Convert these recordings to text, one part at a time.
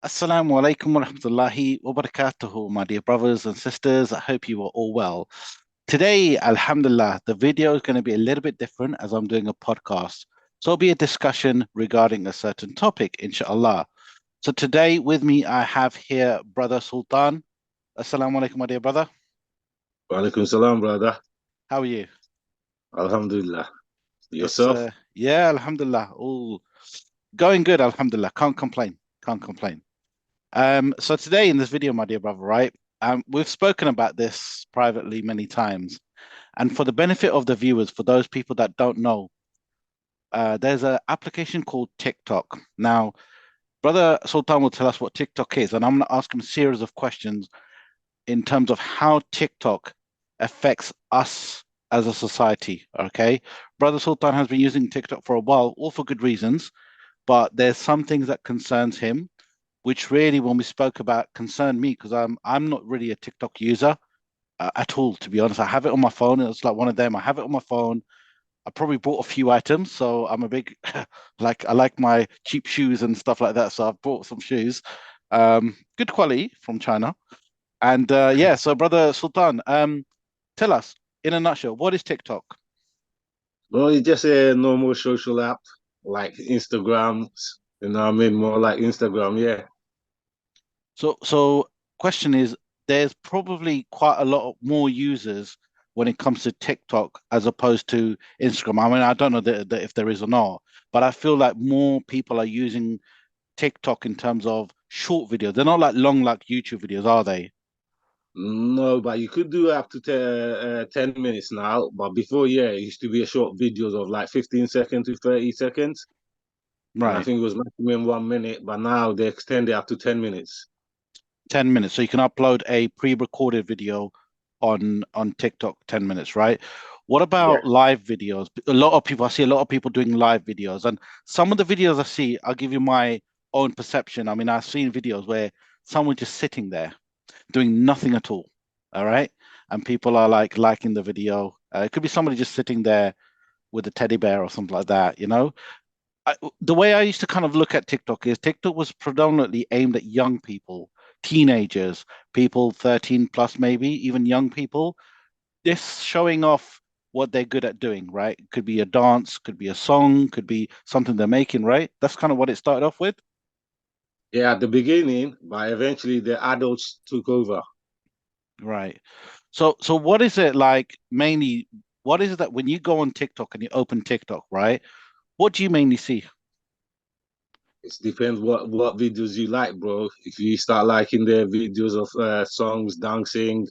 Assalamu alaikum wa rahmatullahi wa barakatuhu, my dear brothers and sisters. I hope you are all well. Today, Alhamdulillah, the video is going to be a little bit different as I'm doing a podcast. So it'll be a discussion regarding a certain topic, inshallah. So today with me, I have here Brother Sultan. Assalamu alaikum, my dear brother. Walaikum salam, brother. How are you? Alhamdulillah. It's Yourself? yeah, Alhamdulillah, all going good, Alhamdulillah. Can't complain. Can't complain. So today in this video, my dear brother, right? We've spoken about this privately many times, and for the benefit of the viewers, for those people that don't know, there's an application called TikTok. Now, Brother Sultan will tell us what TikTok is, and I'm going to ask him a series of questions in terms of how TikTok affects us as a society. Okay, Brother Sultan has been using TikTok for a while, all for good reasons, but there's some things that concerns him which really, when we spoke about, concerned me because I'm not really a TikTok user at all, to be honest. I have it on my phone. It's like one of them. I have it on my phone. I probably bought a few items, so I'm a big like I like my cheap shoes and stuff like that. So I've bought some shoes, good quality from China. And yeah, so brother Sultan, tell us in a nutshell, what is TikTok? Well, it's just a normal social app like Instagram, more like Instagram, yeah. So question is, there's probably quite a lot of more users when it comes to TikTok as opposed to Instagram. I mean, I don't know if there is or not, but I feel like more people are using TikTok in terms of short videos. They're not like long like YouTube videos, are they? No, but you could do up to 10 minutes now. But before, yeah, it used to be a short videos of like 15 seconds to 30 seconds. And I Right. think it was maximum 1 minute, but now they extend it up to 10 minutes. 10 minutes. So you can upload a pre-recorded video on TikTok, 10 minutes, right? What Yeah. about live videos? A lot of people, I see a lot of people doing live videos, and some of the videos I see, I'll give you my own perception. I mean, I've seen videos where someone just sitting there doing nothing at all, all right? And people are like liking the video. It could be somebody just sitting there with a teddy bear or something like that, you know? The way I used to kind of look at TikTok is TikTok was predominantly aimed at young people, teenagers, people 13 plus, maybe even young people. This showing off what they're good at doing, right? Could be a dance, could be a song, could be something they're making, right? That's kind of what it started off with. Yeah, at the beginning, but eventually the adults took over. Right. So what is it like mainly? What is it that when you go on TikTok and you open TikTok, right? What do you mainly see? It depends what videos you like, bro. If you start liking their videos of songs, dancing,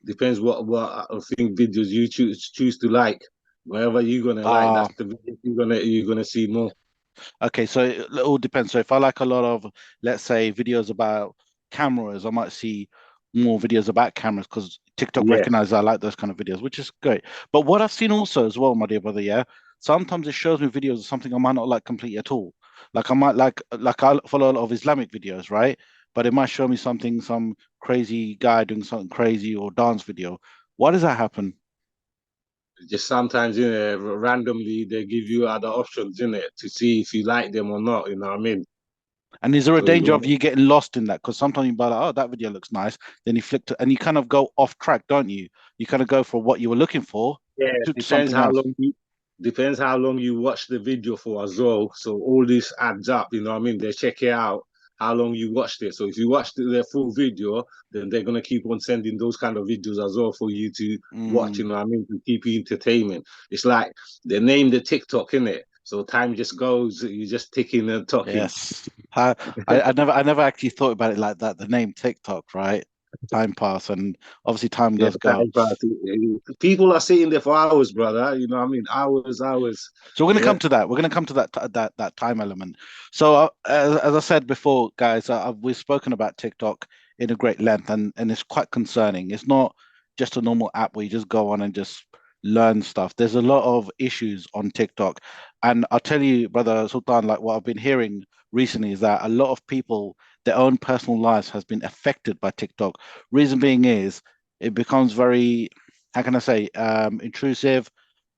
depends what I think videos you choose to like. Whatever you're gonna like, Ah, that's the video you're gonna see more. okay, so it all depends. So if I like a lot of, let's say, videos about cameras, I might see more videos about cameras because TikTok Yeah, recognizes I like those kind of videos, which is great. But what I've seen also as well, my dear brother, yeah, sometimes it shows me videos of something I might not like completely at all. Like I might like I follow a lot of Islamic videos, right? But it might show me something, some crazy guy doing something crazy or dance video. Why does that happen? just sometimes randomly they give you other options in it to see if you like them or not. You know what I mean? And is there a So danger of you getting lost in that? Because sometimes you buy like, oh, that video looks nice. Then you flick to, and you kind of go off track, don't you? You kind of go for what you were looking for yeah, to something else. depends how long you watch the video for as well. So all this adds up, you know what I mean? They check it out how long you watched it. So if you watched the full video, then they're gonna keep on sending those kind of videos as well for you to watch, Mm, you know what I mean, to keep you entertainment. It's like they named the TikTok in it. So time just goes, you're just ticking and talking. yes. I never actually thought about it like that. The name TikTok, right? Time pass, and obviously time Yeah, does go. time pass. People are sitting there for hours, brother. You know what I mean? Hours, hours. So we're going to Yeah. come to that. We're going to come to that time element. So as I said before, guys, we've spoken about TikTok in a great length, and it's quite concerning. It's not just a normal app where you just go on and just learn stuff. There's a lot of issues on TikTok, and I'll tell you, brother Sultan, like what I've been hearing recently is that a lot of people, their own personal lives has been affected by TikTok. Reason being is it becomes very, how can I say, intrusive.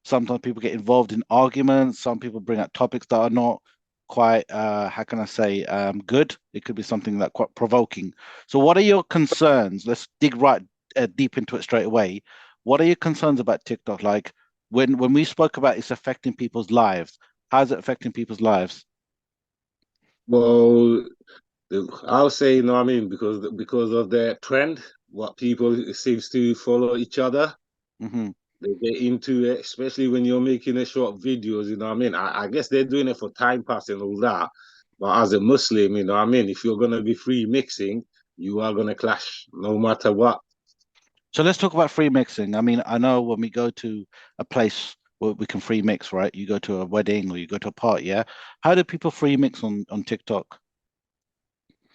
Sometimes people get involved in arguments. Some people bring up topics that are not quite how can I say good. It could be something that quite provoking. So what are your concerns? Let's dig right deep into it straight away. What are your concerns about TikTok? Like when we spoke about it's affecting people's lives, how's it affecting people's lives? Well, I'll say, you know what I mean, because of the trend, what people seems to follow each other. Hmm. They get into it, especially when you're making a short videos, you know what I mean? I guess they're doing it for time pass and all that. But as a Muslim, you know what I mean? If you're going to be free mixing, you are going to clash no matter what. So let's talk about free mixing. I mean, I know when we go to a place where we can free mix, right? You go to a wedding or you go to a party, yeah? How do people free mix on TikTok?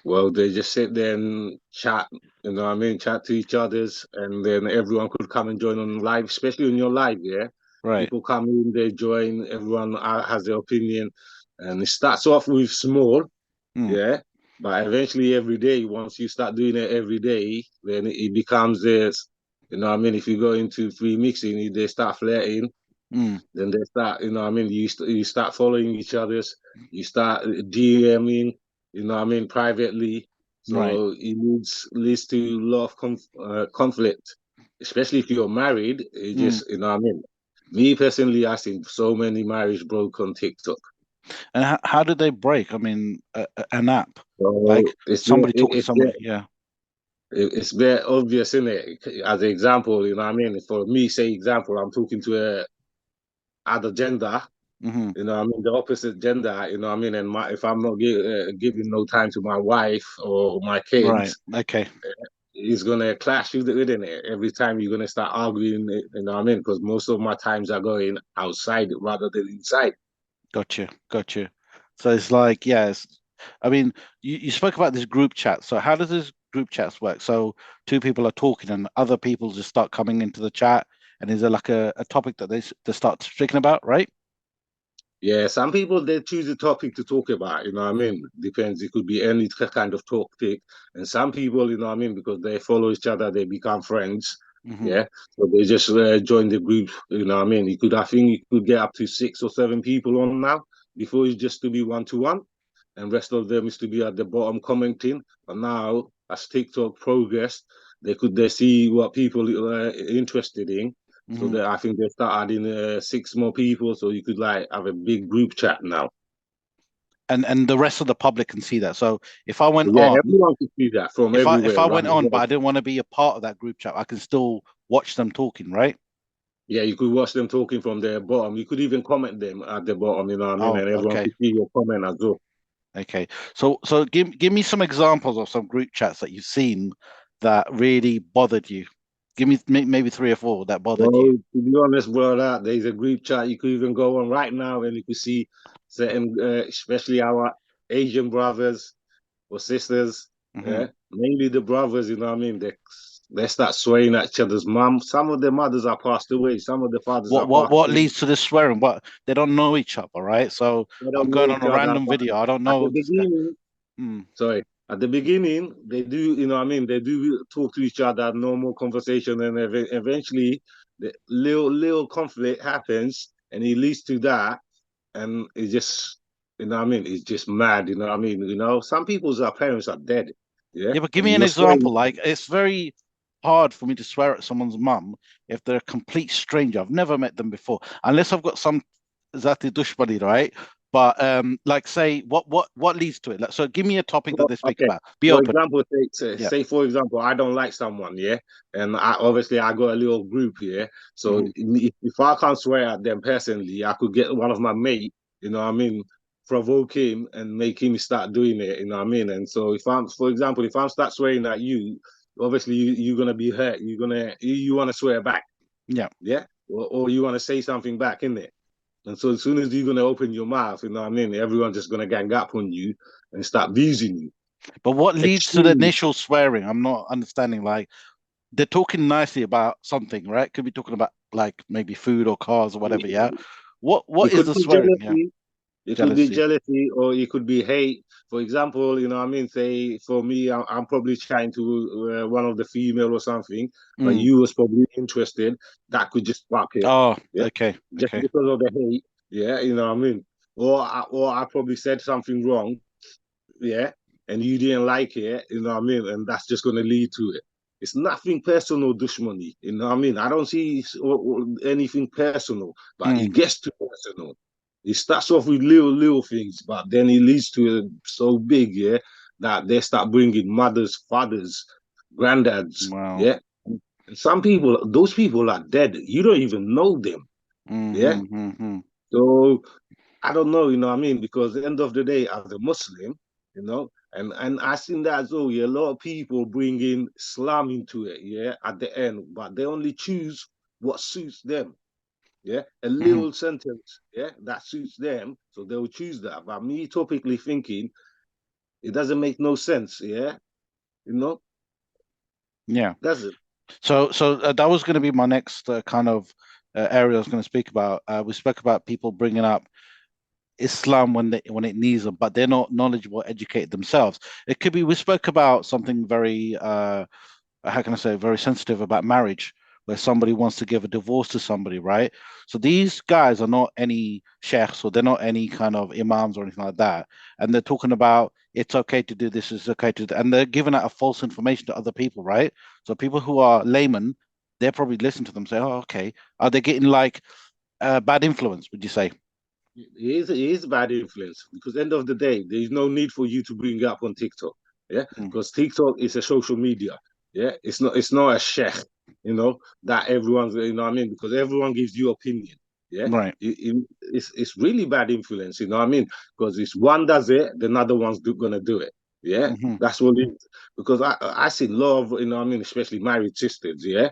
Well, they just sit there and chat, you know what I mean? Chat to each others, and then everyone could come and join on live, especially when you're live, yeah? Right. People come in, they join, everyone has their opinion. And it starts off with small, Mm, yeah. But eventually, every day, once you start doing it every day, then it becomes this. You know what I mean? If you go into free mixing, they start flirting. mm, Then they start, you know what I mean? You start following each other's. You start DMing, you know what I mean, privately. right. So it leads to a lot of conflict, especially if you're married. It Mm. just, you know what I mean? Me personally, I've seen so many marriage broke on TikTok. And how did they break? I mean, an app, So like somebody talking to somebody. Yeah. it's very obvious, isn't it? As an example, you know what I mean? For me, say example, I'm talking to a other gender, Hmm. you know what I mean, the opposite gender, you know what I mean? And if I'm not giving no time to my wife or my Right. kids, Okay. it's gonna clash with it, isn't it? Every time you're gonna start arguing, you know what I mean? Because most of my times are going outside rather than inside. Got you. Got you. So it's like, yes. I mean, you spoke about this group chat. So how does this group chats work? So two people are talking and other people just start coming into the chat. And is there like a topic that they start speaking about, right? Yeah, some people they choose a topic to talk about, you know what I mean? Depends. It could be any kind of topic. And some people, you know what I mean, because they follow each other, they become friends. Hmm. Yeah. So they just join the group, you know what I mean? I think you could get up to 6 or 7 people on now. Before it's just to be one to one, and rest of them is to be at the bottom commenting. But now, as TikTok progressed, they see what people are interested in, so Hmm. that I think they start adding 6 more people, so you could like have a big group chat now. And the rest of the public can see that. So if I went Yeah, on, everyone could see that from if everywhere I went around the on, but world. I didn't want to be a part of that group chat, I can still watch them talking, right? Yeah, you could watch them talking from their bottom. You could even comment them at the bottom, you know what I mean? Oh, And everyone okay. could see your comment as well. Okay. So give me some examples of some group chats that you've seen that really bothered you. Give me maybe three or four that bothered you. Well, to be honest, brother, there's a group chat you could even go on right now and you could see certain, especially our Asian brothers or sisters, Hmm. yeah, mainly the brothers, you know what I mean? They start swearing at each other's mum. Some of the mothers are passed away, some of the fathers are passed What away. leads to this swearing? What they don't know each other, right? So They I'm don't know going on each a other, random but video. I don't at the know this guy. beginning, Mm, sorry, at the beginning, they do, you know what I mean? They do talk to each other, normal conversation, and eventually the little conflict happens and it leads to that. And it's just, you know what I mean? It's just mad, you know what I mean? You know, some people's parents are dead, yeah? yeah, but give And me an you're example. swearing. Like it's very hard for me to swear at someone's mum if they're a complete stranger. I've never met them before, unless I've got some Zati Dushbani, right? But like say what leads to it? Like, so give me a topic that Well, they speak okay. about. Be For open. example, Yeah. for example, I don't like someone, yeah, and obviously I got a little group here. So Hmm. if I can't swear at them personally, I could get one of my mate, you know what I mean, provoke him and make him start doing it, you know what I mean. And so if I'm, for example, if I'm start swearing at you, obviously you're gonna be hurt. You want to swear back, Yeah. yeah, or you want to say something back, in there. And so as soon as you're gonna open your mouth, you know what I mean, everyone's just gonna gang up on you and start abusing you. But what leads to the Extremely. initial swearing? I'm not understanding. Like they're talking nicely about something, right? Could be talking about like maybe food or cars or whatever. Yeah. What It is could the be swearing? Yeah. jealousy. It could be Jealousy. jealousy, or it could be hate. For example, you know, what I mean, say for me, I'm probably trying to one of the female or something, but Mm. you was probably interested. That could just spark it. Oh, Yeah, okay. just Okay. because of the hate. Yeah, you know what I mean. or I probably said something wrong, yeah, and you didn't like it, you know what I mean, and that's just gonna lead to it. It's nothing personal, Dushmani. You know what I mean? I don't see anything personal, but Mm, it gets too personal. It starts off with little things, but then it leads to it so big, yeah, that they start bringing mothers, fathers, granddads, wow. yeah. And some people, those people are dead. You don't even know them, yeah. Mm-hmm. So I don't know, you know what I mean? Because at the end of the day, as a Muslim, you know, and I seen that as well. Yeah, a lot of people bring in Islam into it, yeah, at the end, but they only choose what suits them. Yeah, a Hmm. little sentence, yeah, that suits them, so they'll choose that. But me topically thinking, it doesn't make no sense, yeah, you know, Yeah. does it? So that was going to be my next kind of area I was going to speak about. We spoke about people bringing up Islam when it needs them, but they're not knowledgeable, educated themselves. It could be we spoke about something very how can I say, very sensitive about marriage, where somebody wants to give a divorce to somebody, right? So these guys are not any sheikhs or they're not any kind of imams or anything like that. And they're talking about it's okay to do this, it's okay to do, and they're giving out a false information to other people, right? So people who are laymen, they're probably listen to them say, oh, okay. Are they getting like bad influence, would you say? It is bad influence because end of the day, there is no need for you to bring it up on TikTok. Yeah, Mm, because TikTok is a social media. Yeah, it's not a sheikh, that everyone's you know what I mean, because everyone gives you opinion. Yeah. right. It's really bad influence, you know what I mean? Because it's one does it, the other one's gonna do it. Yeah. Hmm. That's what it is. Because I see love, you know what I mean, especially married sisters, yeah.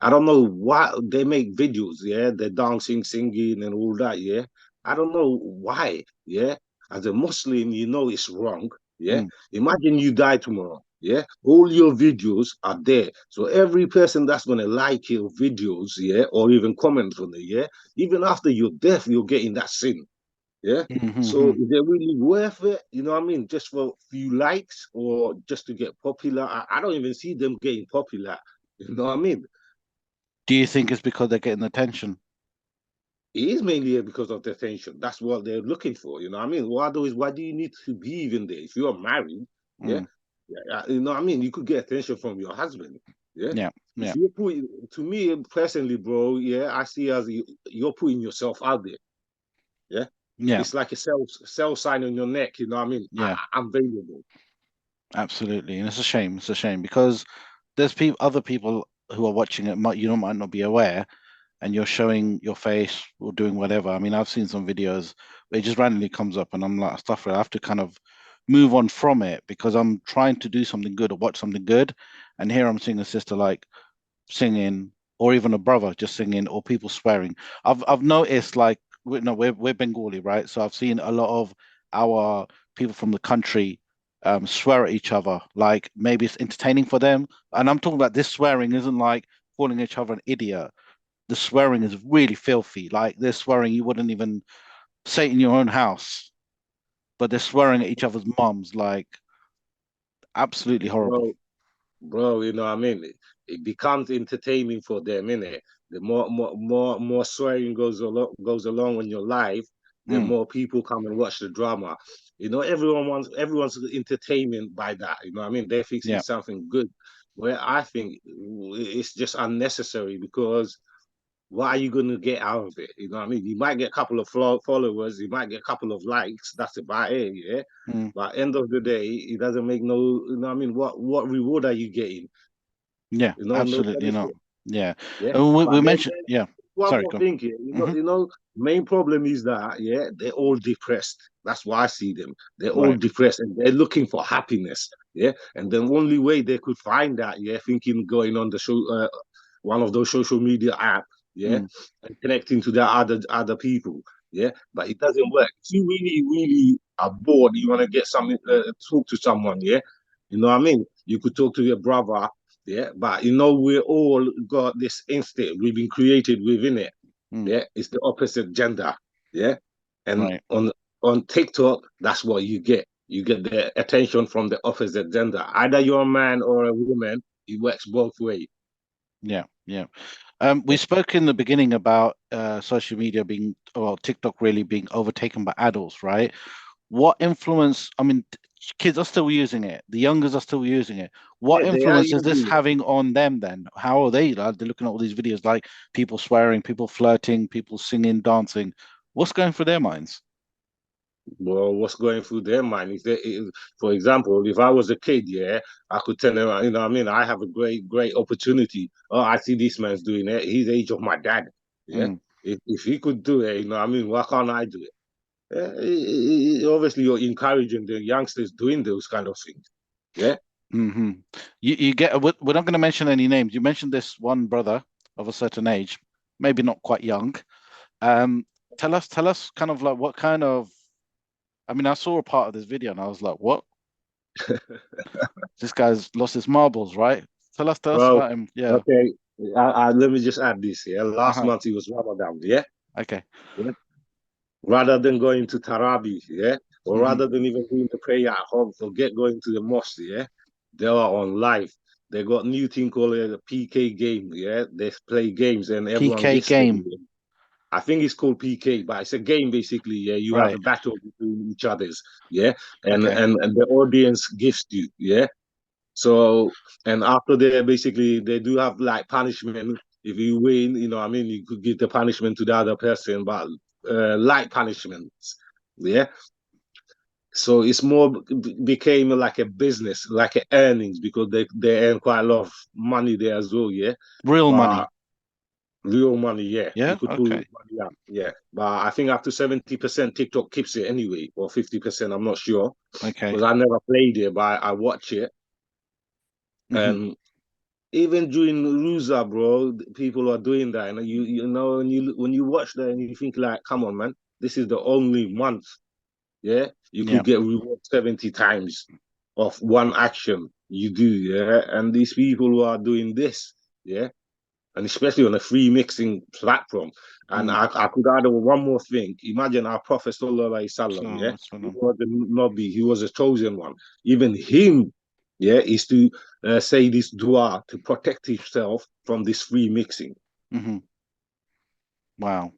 I don't know why they make videos, yeah, they're dancing, singing, and all that, yeah. I don't know why, yeah. As a Muslim, you know it's wrong, yeah. Mm, Imagine you die tomorrow, yeah. All your videos are there, so every person that's gonna like your videos, yeah, or even comment on it, yeah, even after your death, you're getting that sin, yeah. So hmm. is it really worth it? You know what I mean? Just for a few likes or just to get popular? I don't even see them getting popular. You know what I mean? Do you think it's because they're getting attention? It is mainly because of the attention. That's what they're looking for. You know what I mean? Why do you need to be even there? If you're married, yeah, Mm, yeah, you know what I mean? You could get attention from your husband. Yeah. yeah, If yeah, you're putting, to me personally, bro, yeah, I see as you're putting yourself out there. Yeah. yeah, It's like a sell sign on your neck. You know what I mean? yeah. I'm available. Absolutely, and it's a shame. It's a shame because there's people, other people who are watching it. Might not be aware, and you're showing your face or doing whatever. I mean, I've seen some videos where it just randomly comes up, and I'm like, stuff. I have to kind of move on from it because I'm trying to do something good or watch something good, and here I'm seeing a sister like singing, or even a brother just singing, or people swearing. I've noticed like no, we're Bengali, right? So I've seen a lot of our people from the country swear at each other. Like maybe it's entertaining for them, and I'm talking about this swearing isn't like calling each other an idiot. The swearing is really filthy. Like they're swearing you wouldn't even say it in your own house, but they're swearing at each other's moms. Like absolutely horrible. Bro, you know what I mean? It becomes entertaining for them, innit? The more swearing goes along on your life, the Mm, more people come and watch the drama. You know, everyone's entertainment by that. You know what I mean? They're fixing yeah, something good. Where I think it's just unnecessary because what are you going to get out of it? You know what I mean? You might get a couple of followers, you might get a couple of likes. That's about it, yeah. mm, But end of the day, it doesn't make no. You know what I mean? What reward are you getting? yeah, No absolutely not. benefit. Yeah, Yeah. and we But then mentioned yeah. one Sorry, more go. thing here, Hmm. main problem is that they're all depressed. That's why I see them. They're all Right. depressed and they're looking for happiness. Yeah. And the only way they could find that, thinking going on the show, one of those social media app, yeah, Mm, and connecting to their other people. Yeah. But it doesn't work. If you really, really are bored, you want to get something, talk to someone, yeah. You know what I mean? You could talk to your brother, yeah, but we all got this instinct. We've been created within it. mm, Yeah, it's the opposite gender. Yeah, and right. on TikTok, that's what you get. You get the attention from the opposite gender. Either you're a man or a woman. It works both ways. Yeah, yeah. We spoke in the beginning about social media being, or TikTok really being overtaken by adults, right? What influence? I mean, kids are still using it. The youngers are still using it. What Yeah, they are influence is this using it. having on them then? How are they? Like, they're looking at all these videos, like people swearing, people flirting, people singing, dancing. What's going through their minds? Well, what's going through their mind is that, for example, if I was a kid, yeah, I could tell them, you know, what I mean, I have a great opportunity. Oh, I see this man's doing it. He's the age of my dad. Yeah, Mm, if he could do it, you know, what I mean, why can't I do it? Obviously, you're encouraging the youngsters doing those kind of things. Yeah. hmm You get. We're not going to mention any names. You mentioned this one brother of a certain age, maybe not quite young. Um, tell us, kind of like what kind of. I mean, I saw a part of this video and I was like, what? This guy's lost his marbles, right? Tell us Well, about him. Yeah. okay. Let me just add this. Yeah, last Uh-huh. month it was Ramadan. Yeah. Okay. Yeah? Rather than going to Tarabi, yeah, or hmm rather than even doing the prayer at home, forget going to the mosque, yeah, they are on live. They got new thing called a PK game, yeah. They play games and everyone PK gets them. game. I think it's called PK, but it's a game basically. Yeah, you have Right. a battle between each others, yeah, and Okay. and the audience gifts you, yeah. So and after they basically they do have like punishment. If you win, you know, what I mean, you could give the punishment to the other person, but light punishments. Yeah. So it's more became like a business, like a earnings because they earn quite a lot of money there as well. Yeah. Real But money. real money, yeah, you Yeah. could pull Okay. money out. Yeah. But I think up to 70% TikTok keeps it anyway, or 50%. I'm not sure Okay. because I never played it, but I watch it. hmm And even during Ruza, bro, people are doing that, and you know when you watch that and you think like, come on, man, this is the only month, yeah, you Yeah. could get rewarded 70 times of one action you do, yeah, and these people who are doing this, yeah, and especially on a free mixing platform. And Mm. I could add one more thing. Imagine our Prophet Sallallahu Alaihi Wasallam, So yeah, that's what he was a Nabi, he was a chosen one. Even him, yeah, is to say this dua to protect himself from this free mixing. hmm Wow.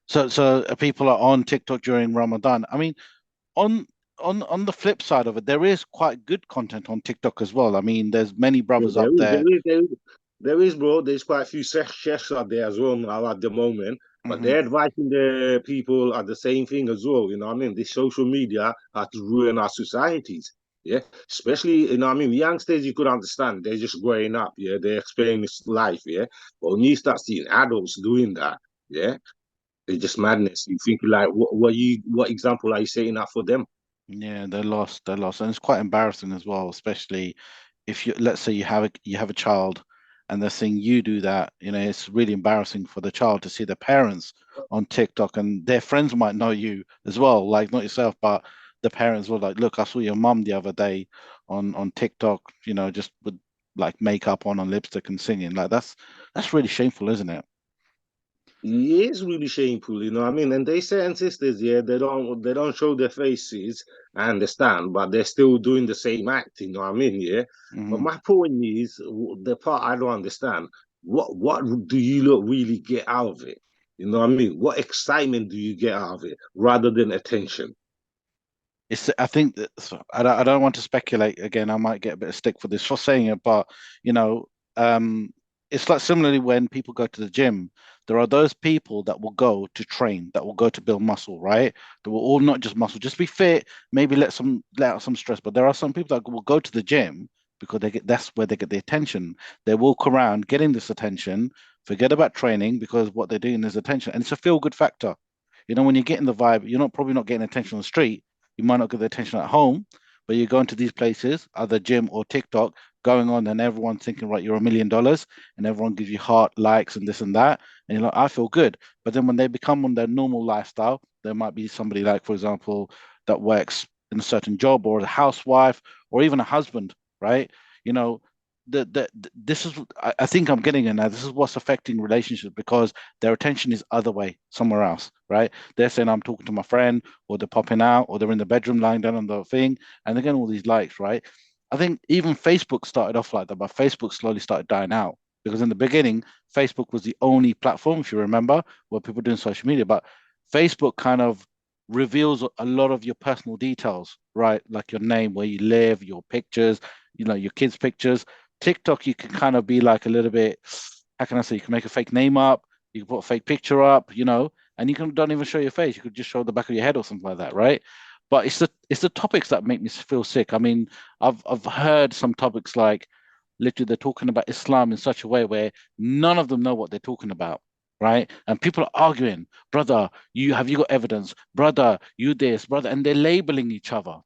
So people are on TikTok during Ramadan. I mean, on on the flip side of it, there is quite good content on TikTok as well. I mean, there's many Yeah, brothers up there. there is, bro. There's quite a few chefs out there as well now at the moment, but hmm they're advising the people at the same thing as well. You know what I mean? This social media has to ruin our societies. Yeah, especially you know what I mean. Youngsters, you could understand they're just growing up. Yeah, they're experiencing life. Yeah, but when you start seeing adults doing that, yeah, it's just madness. You think like, what example are you setting up for them? Yeah, they're lost. They're lost, and it's quite embarrassing as well, especially if you, let's say you have a child and they're seeing you do that. It's really embarrassing for the child to see their parents on TikTok, and their friends might know you as well, like not yourself, but the parents will like, look, I saw your mum the other day on TikTok, just with like makeup on lipstick and singing. Like that's really shameful, isn't it? It is really shameful, you know what I mean? And they certain sisters, yeah, they don't show their faces, I understand, but they're still doing the same act, you know what I mean? Yeah. But hmm my point is the part I don't understand, what do you look really get out of it? You know what I mean? What excitement do you get out of it rather than attention? I think that, so I don't want to speculate again. I might get a bit of stick for this for saying it, but you know, um, it's like similarly when people go to the gym, there are those people that will go to train, that will go to build muscle, right? That will all not just muscle, just be fit, maybe let out some stress. But there are some people that will go to the gym because that's where they get the attention. They walk around getting this attention, forget about training because what they're doing is attention, and it's a feel good factor. When you're getting the vibe, you're not probably not getting attention on the street. You might not get the attention at home, but you're going to these places, either gym or TikTok, going on, and everyone's thinking, right, you're $1 million, and everyone gives you heart likes and this and that, and you're like, I feel good. But then when they become on their normal lifestyle, there might be somebody like, for example, that works in a certain job, or a housewife, or even a husband, right? You know, this is, I think I'm getting it now. This is what's affecting relationships because their attention is other way, somewhere else, right? They're saying I'm talking to my friend, or they're popping out, or they're in the bedroom lying down on the thing, and they're getting all these likes, right? I think even Facebook started off like that, but Facebook slowly started dying out because in the beginning, Facebook was the only platform, if you remember, where people doing social media. But Facebook kind of reveals a lot of your personal details, right? Like your name, where you live, your pictures, your kids' pictures. TikTok, you can kind of be like a little bit, how can I say, you can make a fake name up, you can put a fake picture up, and you can don't even show your face. You could just show the back of your head or something like that, right? But it's the topics that make me feel sick. I mean, I've heard some topics like literally they're talking about Islam in such a way where none of them know what they're talking about, right? And people are arguing, brother, you got evidence, brother, you this, brother, and they're labeling each other.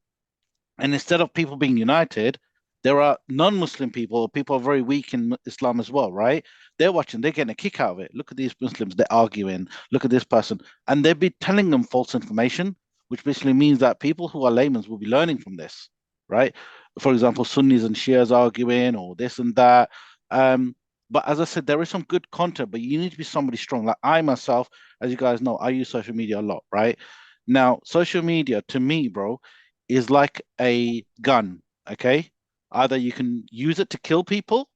And instead of people being united, there are non-Muslim people, people are very weak in Islam as well, right? They're watching, they're getting a kick out of it. Look at these Muslims, they're arguing. Look at this person. And they'll be telling them false information, which basically means that people who are laymen will be learning from this, right? For example, Sunnis and Shias arguing or this and that. But as I said, there is some good content, but you need to be somebody strong. Like I myself, as you guys know, I use social media a lot, right? Now, social media to me, bro, is like a gun, okay? Either you can use it to kill people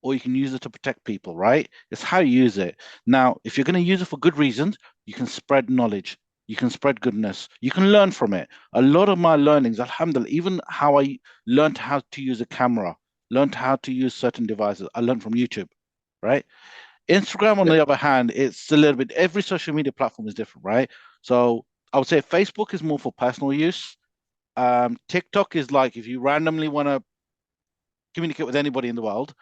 or you can use it to protect people, right? It's how you use it. Now, if you're going to use it for good reasons, you can spread knowledge, you can spread goodness, you can learn from it. A lot of my learnings, alhamdulillah, even how I learned how to use a camera, learned how to use certain devices, I learned from YouTube, right? Instagram, on Yeah, the other hand, it's a little bit, every social media platform is different, right? So I would say Facebook is more for personal use. TikTok is like if you randomly want to communicate with anybody in the world.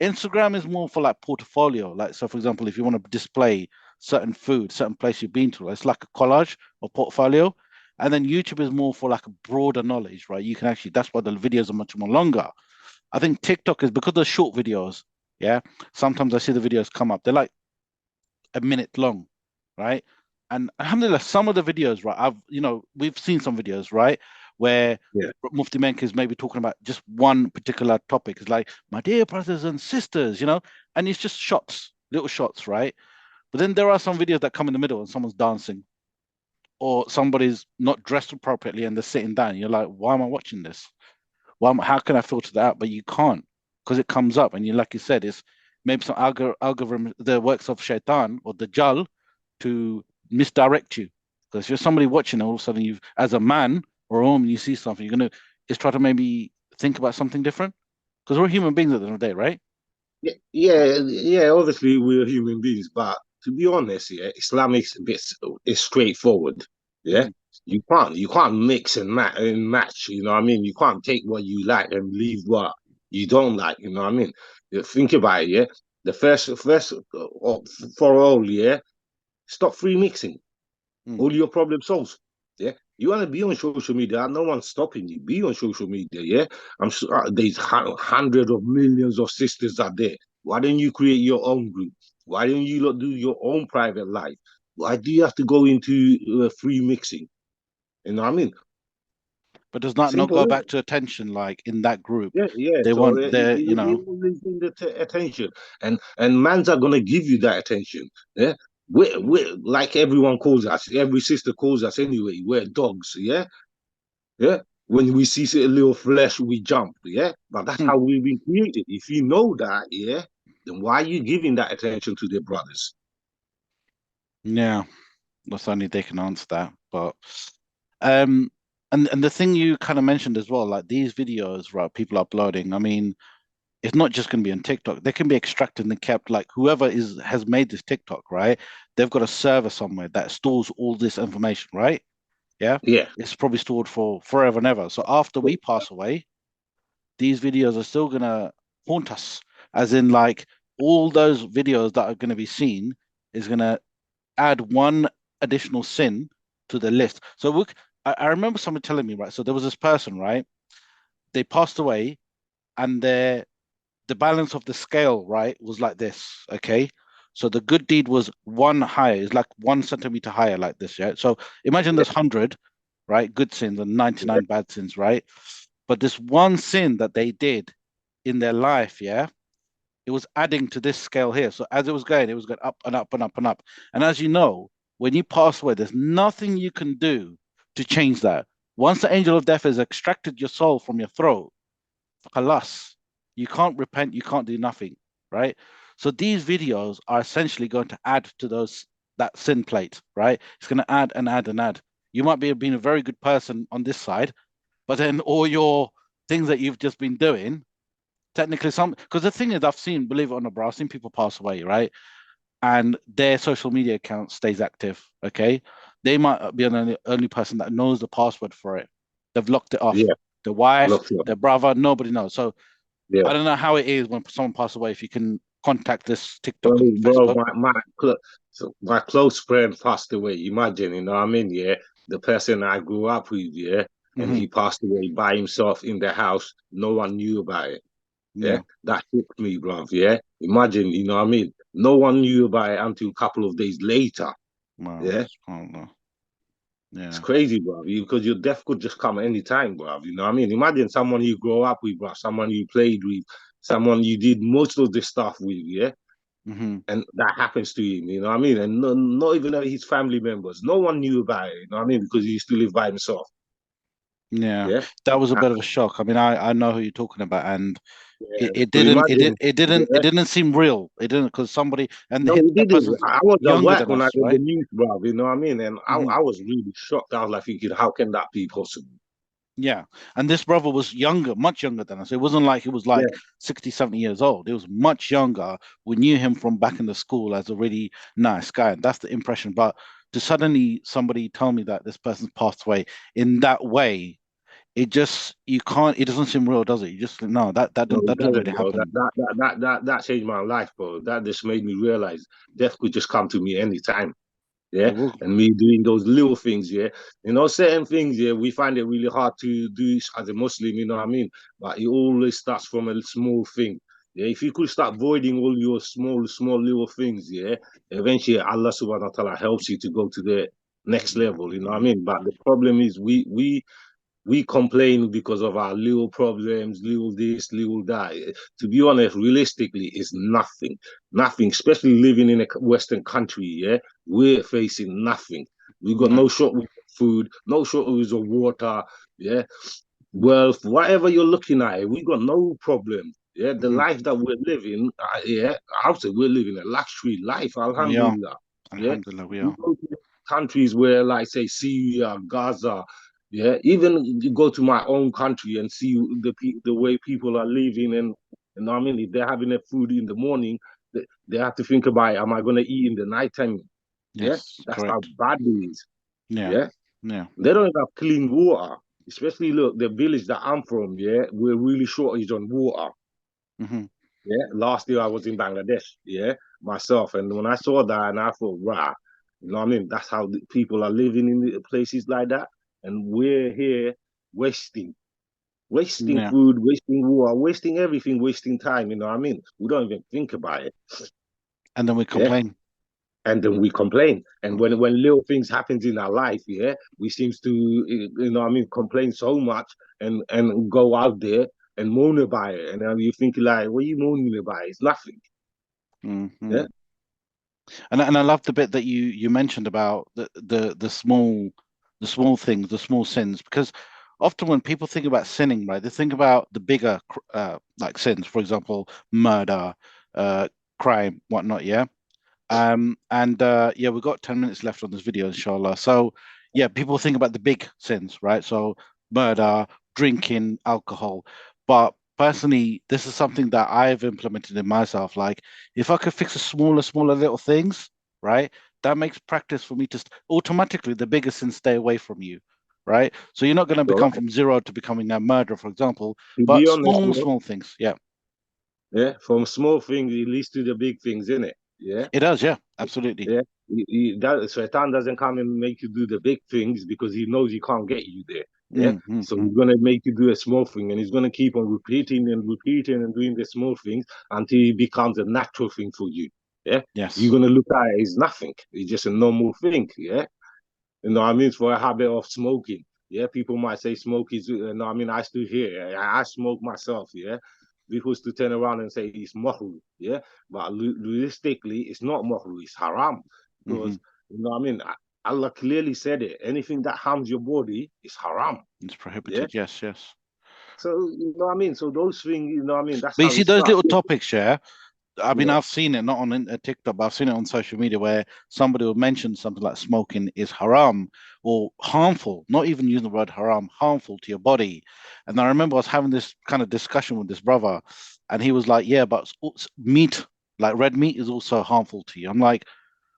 Instagram is more for like portfolio. Like, so for example, if you want to display certain food, certain place you've been to, it's like a collage or portfolio. And then YouTube is more for like a broader knowledge, right? You can actually, that's why the videos are much more longer. I think TikTok is because they're short videos. Yeah. Sometimes I see the videos come up, they're like a minute long, right? And alhamdulillah, some of the videos, right? We've seen some videos, right, where yeah, Mufti Menk is maybe talking about just one particular topic. It's like, my dear brothers and sisters, and it's just shots, little shots, right? But then there are some videos that come in the middle and someone's dancing or somebody's not dressed appropriately and they're sitting down. You're like, why am I watching this? How can I filter that out? But you can't because it comes up. And like you said, it's maybe some algorithm, the works of Shaitan or the Jal to misdirect you. Because if you're somebody watching, all of a sudden as a man or a woman, you see something, you're going to just try to maybe think about something different. Because we're human beings at the end of the day, right? yeah. Obviously, we're human beings, but to be honest, yeah, Islam is straightforward. Yeah, Mm, you can't mix and match. You know what I mean? You can't take what you like and leave what you don't like. You know what I mean? Think about it. Yeah, the first for all. Yeah, stop free mixing. mm. All your problem solved. Yeah. You want to be on social media, no one's stopping you. Be on social media, yeah. I'm sure there's hundreds of millions of sisters out there. Why don't you create your own group? Why don't you do your own private life? Why do you have to go into free mixing? You know what I mean? But does not go Simple. back to attention like in that group? Yeah, yeah. They So want their, you always need the attention, and mans are gonna give you that attention. Yeah, we like everyone calls us, every sister calls us anyway. We're dogs. Yeah, yeah. When we see a little flesh, we jump. Yeah, but that's Hmm. how we've been created. If you know that, yeah, then why are you giving that attention to their brothers? Yeah, that's only they can answer that. But um and the thing you kind of mentioned as well, like these videos, right, people uploading, I mean, it's not just going to be on TikTok. They can be extracted and kept like whoever is has made this TikTok, right? They've got a server somewhere that stores all this information, right? Yeah. Yeah, It's probably stored for forever and ever. So after we pass away, these videos are still gonna haunt us. As in like all those videos that are gonna be seen is gonna add one additional sin to the list. So I remember someone telling me, right? So there was this person, right? They passed away and the balance of the scale, right, was like this. Okay. So the good deed was one higher, it's like 1 centimeter higher, like this. Yeah. So imagine there's 100, right, good sins and yeah, 99 bad sins, right? But this one sin that they did in their life, yeah, it was adding to this scale here. So as it was going up and up and up and up. And as you know, when you pass away, there's nothing you can do to change that. Once the angel of death has extracted your soul from your throat, alas, you can't repent, you can't do nothing, right? So these videos are essentially going to add to that sin plate, right? It's going to add and add and add. You might be being a very good person on this side, but then all your things that you've just been doing, technically because the thing is, I've seen, believe it or not, bro, I've seen people pass away, right? And their social media account stays active, okay? They might be the only person that knows the password for it. They've locked it off. Yeah, The wife, look, their brother, nobody knows. So yeah. I don't know how it is when someone passes away, if you can contact this TikTok Bro, and bro, Facebook. my close friend passed away. Imagine, you know what I mean? Yeah, the person I grew up with, yeah, and Hmm. he passed away by himself in the house. No one knew about it. Yeah, Yeah. that hit me, bro. Yeah, imagine, you know what I mean? No one knew about it until a couple of days later. Well, Yeah, I don't know. it's Yeah. crazy, bro. Because your death could just come anytime, bro. You know what I mean? Imagine someone you grow up with, bro. Someone you played with, someone you did most of the stuff with. Yeah, Hmm. and that happens to him, you know what I mean? And not even his family members. No one knew about it, you know what I mean? Because he used to live by himself. Yeah. Yeah. That was a Uh, bit of a shock. I mean, I know who you're talking about, and yeah. it So didn't imagine, it yeah. didn't seem real. It didn't, because somebody, and No, he that didn't. person's I was at younger work than when I us, did the right? news, bro, you know what I mean? And Hmm. I was really shocked. I was like thinking, how can that be possible? Yeah. And this brother was younger, much younger than us. It wasn't like he was Yeah. like 60, 70 years old. He was much younger. We knew him from back in the school as a really nice guy. And that's the impression. But to suddenly somebody tell me that this person's passed away in that way, it just, you can't, it doesn't seem real, does it? You just, no, No, that it didn't doesn't, really bro. happen. That changed my life, bro. That just made me realize death could just come to me anytime. Yeah. It will. And me doing those little things, yeah. You know, certain things, yeah, we find it really hard to do as a Muslim, you know what I mean? But it always starts from a small thing. Yeah, if you could start avoiding all your small little things, yeah, eventually Allah subhanahu wa ta'ala helps you to go to the next level, you know what I mean? But the problem is we complain because of our little problems, little this, little that. To be honest, realistically, it's nothing. Nothing, especially living in a Western country, yeah? We're facing nothing. We got No. no shortage of food, no shortage of water, yeah? Wealth, whatever you're looking at, we got no problem. Yeah, the Mhm. life that we're living, yeah, I would say we're living a luxury life, We are. alhamdulillah. Yeah, Alhamdulillah, we we are. go to countries where, like, say, Syria, Gaza, yeah, even you go to my own country and see the way people are living, and you know what I mean. If they're having their food in the morning, they have to think about, am I going to eat in the nighttime? Yeah, Yes, that's how correct. bad it is. Yeah, Yeah, yeah. they don't have clean water. Especially look, the village that I'm from. Yeah, we're really shortage on water. Hmm. Yeah, last year I was in Bangladesh. Yeah, myself, and when I saw that, and I thought, rah, you know what I mean? That's how the people are living in the places like that, and we're here wasting, wasting Yeah. food, wasting water, wasting everything, wasting time. You know what I mean? We don't even think about it. And then we Yeah, complain. and then we complain. And when little things happens in our life, yeah, we seems to, you know what I mean, complain so much and go out there and moan about it. And then you think like, what are you moaning about? It's nothing. Hmm. Yeah. And I love the bit that you mentioned about the small things, the small sins, because often when people think about sinning, right, they think about the bigger like sins, for example, murder, uh, crime, whatnot. Yeah. And yeah, we've got 10 minutes left on this video, inshallah. So yeah, people think about the big sins, right? So murder, drinking, alcohol. But personally, this is something that I've implemented in myself. Like, if I could fix the smaller little things, right? That makes practice for me to automatically the bigger sins stay away from you, right? So you're not going to So become from zero to becoming a murderer, for example, to be but honest, bro, small things. Yeah, yeah, from small things it leads to the big things, isn't it? Yeah. it does. Yeah, absolutely. Yeah. That Shaitan doesn't come and make you do the big things because he knows he can't get you there. Yeah. Mm, mm, So mm. he's gonna make you do a small thing, and he's gonna keep on repeating and repeating and doing the small things until it becomes a natural thing for you. Yeah. You're Yes. gonna look at it as nothing. It's just a normal thing. Yeah. You know what I mean? For a habit of smoking. Yeah, people might say smoke is, you know what I mean? I still hear, I smoke myself, yeah? People still turn around and say it's mahru, yeah? But realistically, it's not mahru, it's haram. Hmm. Because, you know what I mean? Allah clearly said it. Anything that harms your body is haram, It's yeah? prohibited. Yes, yes. So, you know what I mean? So those things, you know what I mean? That's But you how see it those starts. little topics, yeah. I mean, Yeah. I've seen it not on TikTok, but I've seen it on social media where somebody will mention something like smoking is haram or harmful, not even using the word haram, harmful to your body. And I remember I was having this kind of discussion with this brother, and he was like, "Yeah, but meat, like red meat, is also harmful to you." I'm like,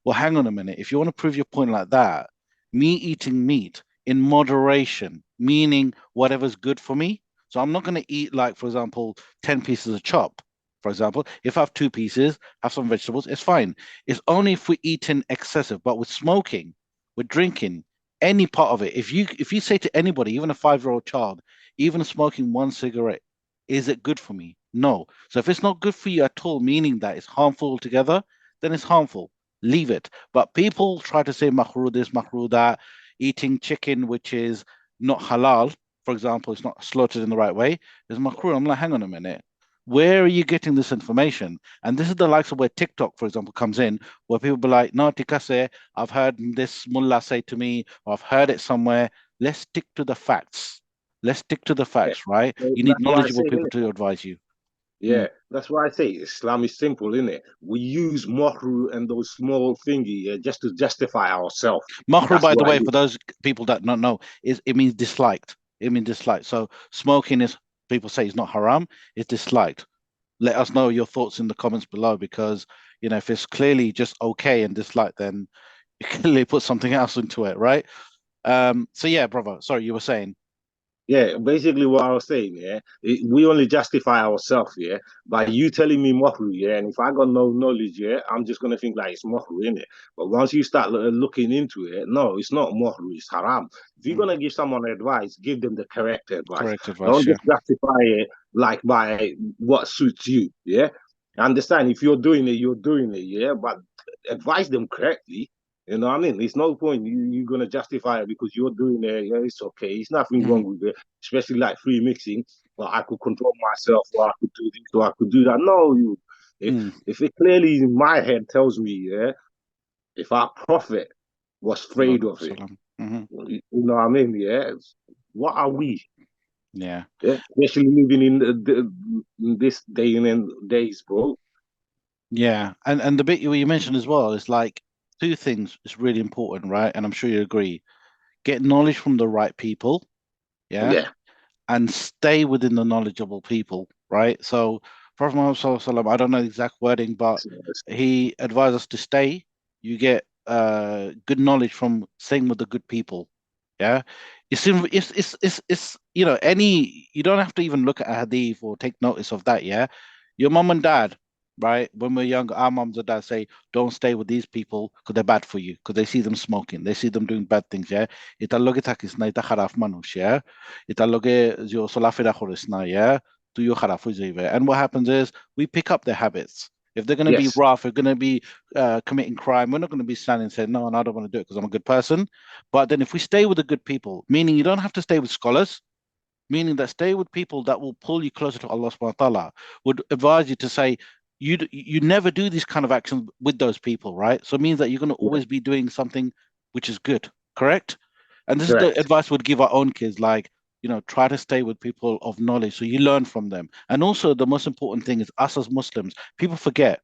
"Well, hang on a minute. If you want to prove your point like that, me eating meat in moderation, meaning whatever's good for me. So I'm not going to eat, like, for example, 10 pieces of chop. For example, if I have two pieces, have some vegetables, it's fine. It's only if we're eating excessive, but with smoking, with drinking, any part of it. If you say to anybody, even a 5-year-old child, even smoking one cigarette, is it good for me? No. So if it's not good for you at all, meaning that it's harmful altogether, then it's harmful. Leave it. But people try to say makruh this, makruh that, eating chicken which is not halal, for example, it's not slaughtered in the right way, is makruh. I'm like, hang on a minute. Where are you getting this information? And this is the likes of where TikTok, for example, comes in, where people be like, no, tikase, I've heard this mullah say to me, or I've heard it somewhere. Let's stick to the facts. Let's stick to the Yeah. facts, right? So You need that's why I knowledgeable say, people innit? to advise you. Yeah, that's why I say Islam is simple, innit? We use mahru and those small thingy, yeah, just to justify ourselves. Mahru, That's by the what way, it for is. those people that don't know, is it means disliked. It means disliked. So smoking is, people say, it's not haram, it's disliked. Let us know your thoughts in the comments below, because if it's clearly just okay and disliked, then you clearly put something else into it, right? So yeah, brother. Sorry, you were saying. Yeah, basically what I was saying, yeah, we only justify ourselves, yeah, by you telling me mahru, yeah, and if I got no knowledge, yeah, I'm just gonna think like it's mahru, innit? But once you start looking into it, no, it's not mahru, it's haram. If you're Mm, gonna give someone advice, give them the correct advice. correct advice, Don't yeah. just justify it like by what suits you, yeah. Understand if you're doing it, you're doing it, yeah, but advise them correctly. You know what I mean? It's no point you're gonna justify it because you're doing it. Yeah, it's okay. It's nothing wrong Mm, with it, especially like free mixing. Well, I could control myself, or I could do this, or I could do that. No, you. If mm, if it clearly in my head tells me, yeah, if our prophet was afraid of it, you know what I mean? Yeah, what are we? yeah. Yeah, especially living in this day and days, bro. Yeah, and the bit you mentioned as well is like two things is really important, right? And I'm sure you agree. Get knowledge from the right people, yeah, Yeah, and stay within the knowledgeable people, right? So Prophet Muhammad Sallallahu Alaihi Wasallam, I don't know the exact wording, but he advised us to stay. You get good knowledge from staying with the good people. Yeah. It's any, you don't have to even look at a hadith or take notice of that, yeah. Your mom and dad, right? When we're younger, our moms and dads say, don't stay with these people because they're bad for you, because they see them smoking, they see them doing bad things, yeah. Italoge takis na ita haraf manush, yeah. Italoge yo solafira khorisna, yeah. Do you harafu zive. And what happens is we pick up their habits. If they're going to be yes, rough, if they're going to be committing crime, we're not going to be standing and saying, no, I don't want to do it because I'm a good person. But then if we stay with the good people, meaning you don't have to stay with scholars, meaning that stay with people that will pull you closer to Allah subhanahu wa ta'ala, would advise you to say, you never do these kind of actions with those people, right? So it means that you're going to yeah, always be doing something which is good, correct? And this is the correct. advice we'd give our own kids, like, try to stay with people of knowledge so you learn from them. And also the most important thing is us as Muslims, people forget,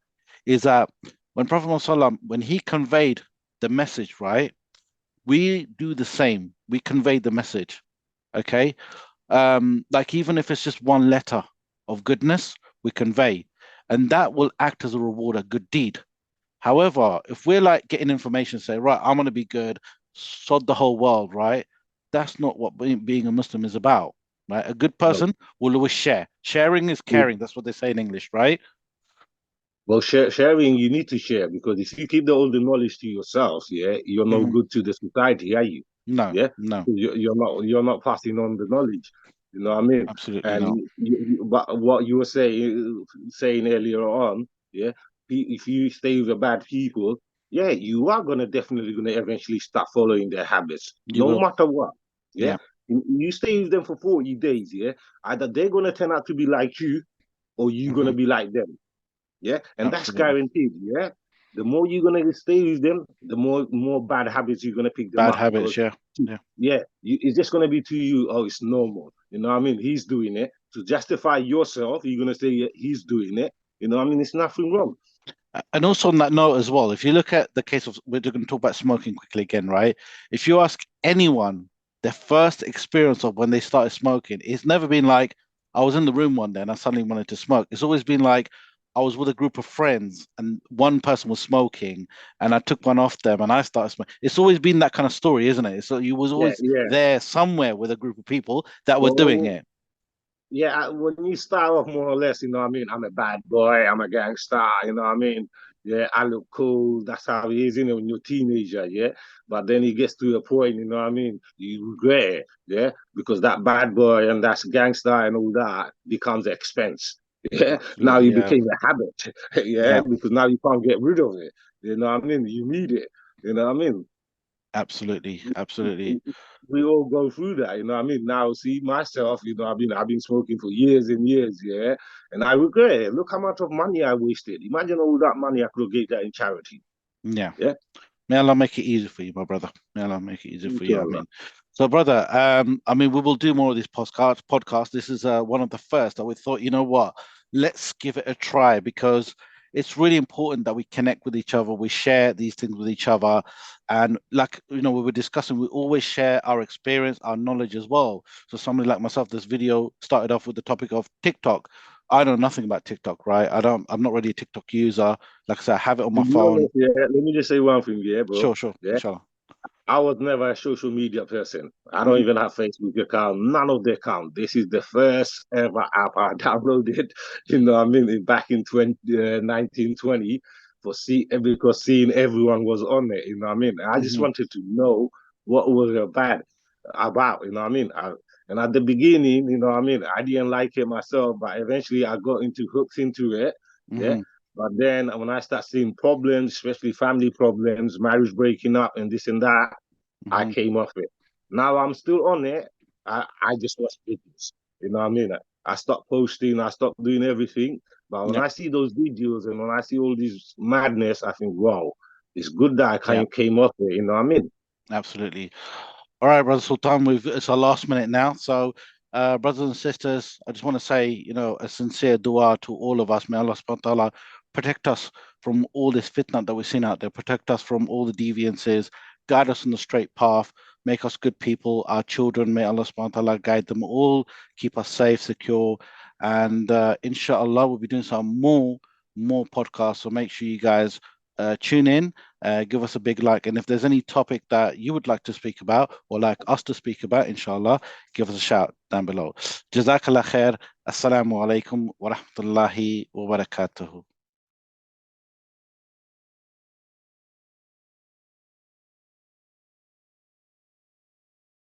is that when Prophet Muhammad, when he conveyed the message, right? We do the same. We convey the message. Okay. Like even if it's just one letter of goodness, we convey, and that will act as a reward, a good deed. However, if we're like getting information, say, right, I'm gonna be good, sod the whole world, right? That's not what being a Muslim is about, right? A good No. person will always share. Sharing is caring. That's what they say in English, right? Well, sharing, you need to share because if you keep all the knowledge to yourself, yeah, you're no Hmm. good to the society, are you? No, Yeah, no, you're not passing on the knowledge. You know what I mean? absolutely And not. but what you were saying earlier on, yeah, if you stay with the bad people, yeah, you are definitely gonna eventually start following their habits, You no will. matter what. Yeah, Yeah, you stay with them for 40 days, yeah, either they're gonna turn out to be like you or you're hmm, gonna be like them. Yeah, and that's absolutely. guaranteed. Yeah, the more you're gonna stay with them, the more bad habits you're gonna pick them Bad up habits. because Yeah, yeah, yeah, it's just gonna be to you. Oh, it's normal. You know what I mean? He's doing it to justify yourself. You're gonna say yeah, he's doing it. You know what I mean? It's nothing wrong. And also on that note as well, if you look at the case of, we're going to talk about smoking quickly again, right? If you ask anyone their first experience of when they started smoking, it's never been like, I was in the room one day and I suddenly wanted to smoke. It's always been like, I was with a group of friends and one person was smoking and I took one off them and I started smoking. It's always been that kind of story, isn't it? So you was Yeah, always yeah. there somewhere with a group of people that were doing Well, it. yeah, when you start off more or less, you know what I mean? I'm a bad boy, I'm a gangster, you know what I mean? Yeah, I look cool. That's how it is, you know, when you're a teenager, yeah. But then it gets to a point, you know what I mean? You regret it, yeah, because that bad boy and that's gangster and all that becomes expense. Yeah, now Absolutely, you yeah. became a habit, yeah, Yeah, because now you can't get rid of it. You know what I mean? You need it, you know what I mean? absolutely, absolutely. We all go through that, you know what I mean? Now, see myself, you know, I've been smoking for years and years, yeah, and I regret it. Look how much of money I wasted. Imagine all that money I could have gave that in charity. Yeah. Yeah, May Allah make it easy for you, my brother. May Allah make it easy for you. I inshallah. mean, so brother, I mean, we will do more of these podcast. This is one of the first that we thought, you know what, let's give it a try because it's really important that we connect with each other, we share these things with each other, and like we were discussing, we always share our experience, our knowledge as well. So somebody like myself, this video started off with the topic of TikTok. I know nothing about TikTok, right? I'm not really a TikTok user. Like I said, I have it on To my be phone. honest, yeah, let me just say one thing, yeah, bro. Sure, sure, Yeah, inshallah. I was never a social media person. I don't Mhm. even have Facebook account. None of the account. This is the first ever app I downloaded. You know what I mean? Back in 1920 for because seeing everyone was on it. You know what I mean? I just Mhm. wanted to know what was it about. You know what I mean? And at the beginning, you know what I mean? I didn't like it myself, but eventually I got hooked into it. Yeah. Mhm. But then when I start seeing problems, especially family problems, marriage breaking up and this and that, I Mhm. came off it. Now I'm still on it. I just watch videos. You know what I mean? I stopped posting, I stopped doing everything. But when Yep. I see those videos and when I see all this madness, I think, wow, it's good that I Yep. came off it. You know what I mean? Absolutely. All right, brother Sultan. It's our last minute now. So, brothers and sisters, I just want to say, a sincere dua to all of us. May Allah subhanahu wa ta'ala protect us from all this fitna that we've seen out there. Protect us from all the deviances. Guide us on the straight path. Make us good people. Our children, may Allah subhanahu wa ta'ala guide them all. Keep us safe, secure, and inshallah, we'll be doing some more podcasts. So make sure you guys tune in, give us a big like. And if there's any topic that you would like to speak about or like us to speak about, inshallah, give us a shout down below. Jazakallah khair. Assalamu alaikum wa rahmatullahi wa barakatuhu.